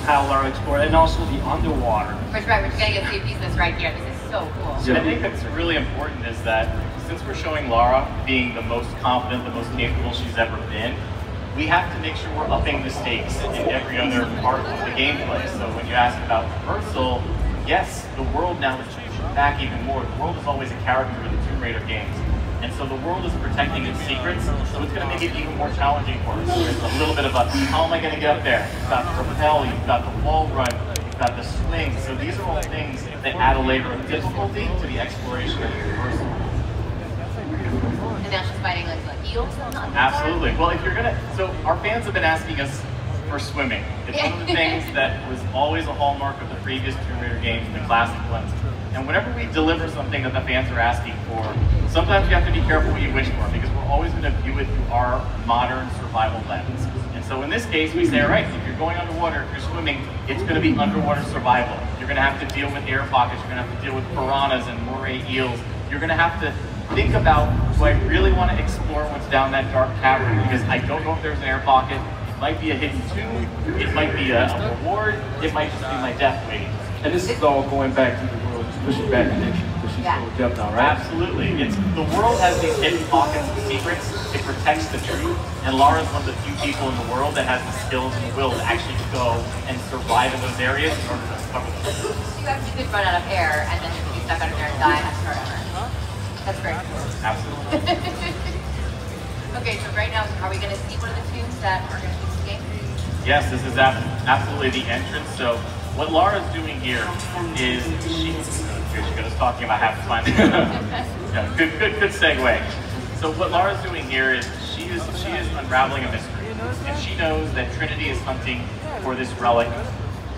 how Lara explored, and also the underwater. Right, we're just gonna get to see a piece of this right here. This is so cool. So I think that's really important is that since we're showing Lara being the most confident, the most capable she's ever been, we have to make sure we're upping the stakes in every other part of the gameplay. So when you ask about traversal, yes, the world now is pushing back even more. The world is always a character in the Tomb Raider games. And so the world is protecting its secrets, so it's going to make it even more challenging for us. There's a little bit of a, how am I going to get up there? You've got the rappel, you've got the wall run, you've got the swing. So these are all things that add a layer of difficulty to the exploration of the traversal. And now she's fighting like eels? Absolutely. Well, if you're gonna, so our fans have been asking us for swimming. It's one of the things that was always a hallmark of the previous Tomb Raider games, the classic ones. And whenever we deliver something that the fans are asking for, sometimes you have to be careful what you wish for, because we're always going to view it through our modern survival lens. And so in this case, we say, all right, if you're going underwater, if you're swimming, it's going to be underwater survival. You're going to have to deal with air pockets, you're going to have to deal with piranhas and moray eels. You're going to have to think about, do I really want to explore what's down that dark cavern? Because I don't know if there's an air pocket. It might be a hidden tomb, it might be a reward, it might just be my death waiting. And this is all going back to the world, pushing back addiction, because she's so deaf now, right? Absolutely. The world has these hidden pockets of secrets. It protects the truth, and Lara's one of the few people in the world that has the skills and the will to actually go and survive in those areas in order to discover the truth. You actually could run out of air and then be stuck under there and die forever. That's very cool. Absolutely. Okay, so right now, are we going to see one of the tombs that are going to be in the game? Yes, this is absolutely the entrance. So what Lara's doing here is she was talking about half the time. Yeah, good segue. So what Lara's doing here is she is unraveling a mystery, and she knows that Trinity is hunting for this relic,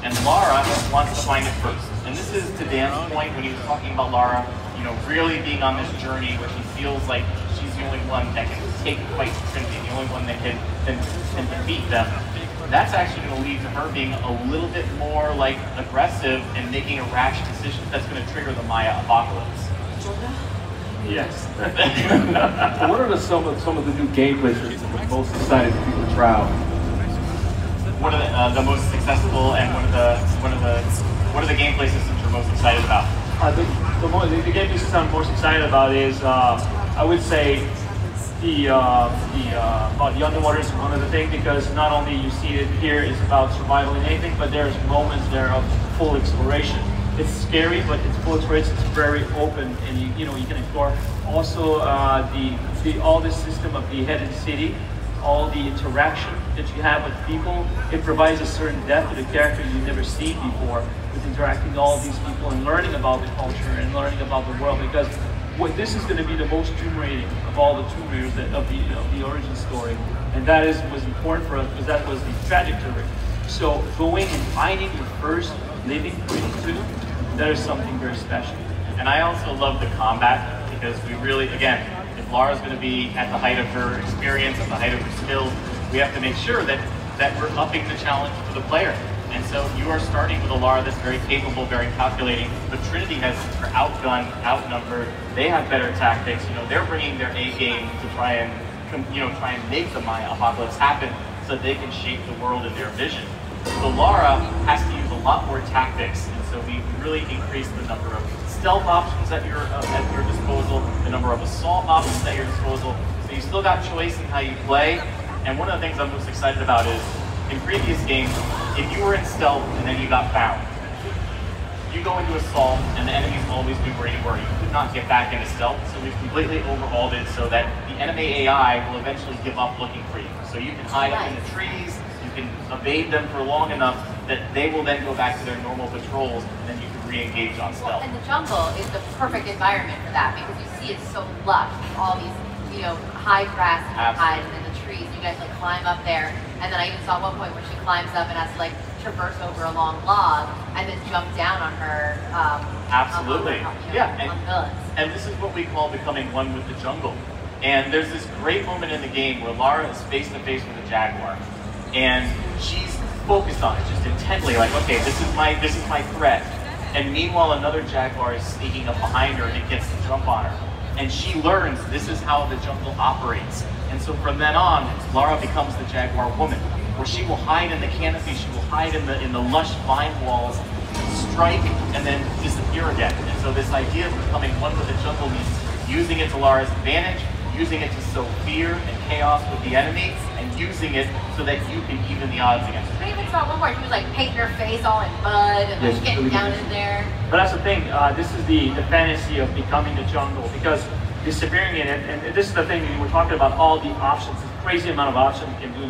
and Lara wants to find it first. And this is to Dan's point when he was talking about Lara, really being on this journey where she feels like she's the only one that can take the fight to Trinity, the only one that can defeat them. That's actually going to lead to her being a little bit more like aggressive and making a rash decision that's going to trigger the Maya apocalypse. Yes. What are some of the new gameplay systems that are most excited for people to try out? What are the most successful, and what are the gameplay systems you're most excited about? The gameplay system I'm most excited about is I would say the underwater is one of the things, because not only you see it here is about survival and anything, but there's moments there of full exploration. It's scary, but it's full exploration. It's very open, and you can explore. Also, all the system of the hidden city, all the interaction that you have with people, it provides a certain depth to the character you've never seen before, with interacting with all these people and learning about the culture and learning about the world. Because this is going to be the most Tomb Raiding of all the Tomb Raiders of the origin story, and that was important for us because that was the trajectory. So going and finding your first living tomb, that is something very special. And I also love the combat, because we really, again, if Lara's going to be at the height of her experience, at the height of her skills, we have to make sure that we're upping the challenge for the player. And so you are starting with a Lara that's very capable, very calculating, but Trinity are outgunned, outnumbered. They have better tactics. They're bringing their A game to try and make the Maya apocalypse happen, so they can shape the world in their vision. So Lara has to use a lot more tactics, and so we really increase the number of stealth options at your disposal, the number of assault options at your disposal. So you still got choice in how you play. And one of the things I'm most excited about is, in previous games, if you were in stealth and then you got found, you go into assault and the enemies always knew where you were. You could not get back into stealth, so we've completely overhauled it so that the enemy AI will eventually give up looking for you. So you can hide up in the trees, you can evade them for long enough that they will then go back to their normal patrols, and then you can re-engage on stealth. And the jungle is the perfect environment for that, because you see it's so lush, all these, high grass and hides in the trees. You guys climb up there, and then I even saw one point where she climbs up and has to traverse over a long log and then jump down on her. Absolutely. On villains. And this is what we call becoming one with the jungle. And there's this great moment in the game where Lara is face to face with a jaguar, and she's focused on it just intently, like, okay, this is my threat. And meanwhile, another jaguar is sneaking up behind her and it gets to jump on her. And she learns this is how the jungle operates. And so from then on, Lara becomes the jaguar woman. where she will hide in the canopy, she will hide in the lush vine walls, strike, and then disappear again. And so this idea of becoming one with the jungle means using it to Lara's advantage, using it to sow fear and chaos with the enemy, and using it so that you can even the odds against her. I even saw one where she was like painting her face all in mud and like getting down in there. But that's the thing, this is the fantasy of becoming the jungle, because disappearing in it, and this is the thing, we were talking about all the options, this crazy amount of options you can do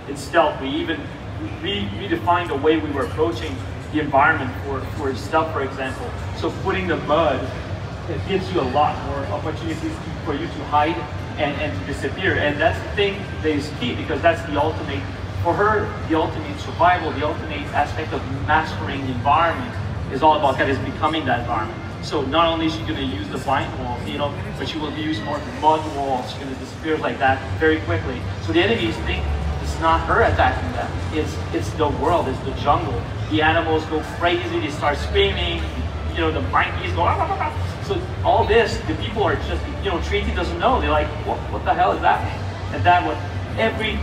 in stealth. We even redefined the way we were approaching the environment for stealth, for example. So putting the mud, it gives you a lot more opportunities for you to hide and to disappear. And that's the thing that is key, because that's the ultimate, for her, the ultimate survival, the ultimate aspect of mastering the environment is all about that, is becoming that environment. So not only is she going to use the blind walls, but she will use more mud walls. She's going to disappear like that very quickly. So the enemies think it's not her attacking them. It's the world, it's the jungle. The animals go crazy, they start screaming, the monkeys go, ah, ah, ah. So all this, the people are just, Treaty doesn't know. They're like, what the hell is that? And that what every